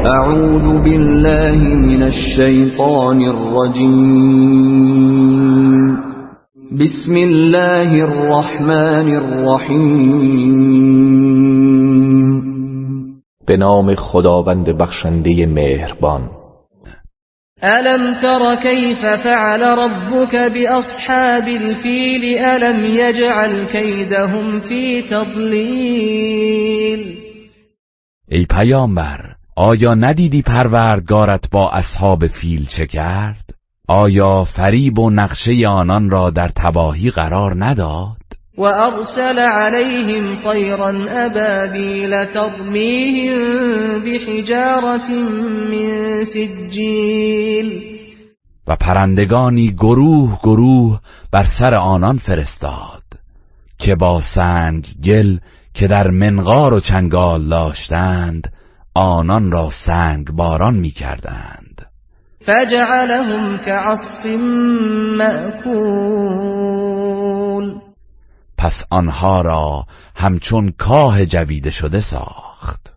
اعوذ بالله من الشیطان الرجیم. بسم الله الرحمن الرحیم. به نام خداوند بخشنده مهربان. ألم تر كيف فعل ربك بأصحاب الفيل ألم يجعل كيدهم في تضليل. ای پیامبر، آیا ندیدی پروردگارت با اصحاب فیل چه کرد؟ آیا فریب و نقشه آنان را در تباهی قرار نداد؟ و ارسل عليهم طيرا ابابيل ترميهم بحجارة من سجيل. و پرندگانی گروه گروه بر سر آنان فرستاد که با سنگ گل که در منقار و چنگال داشتند آنان را سنگ باران می کردند. فجعلهم كعصف مأكول. پس آنها را همچون کاه جویده شده ساخت.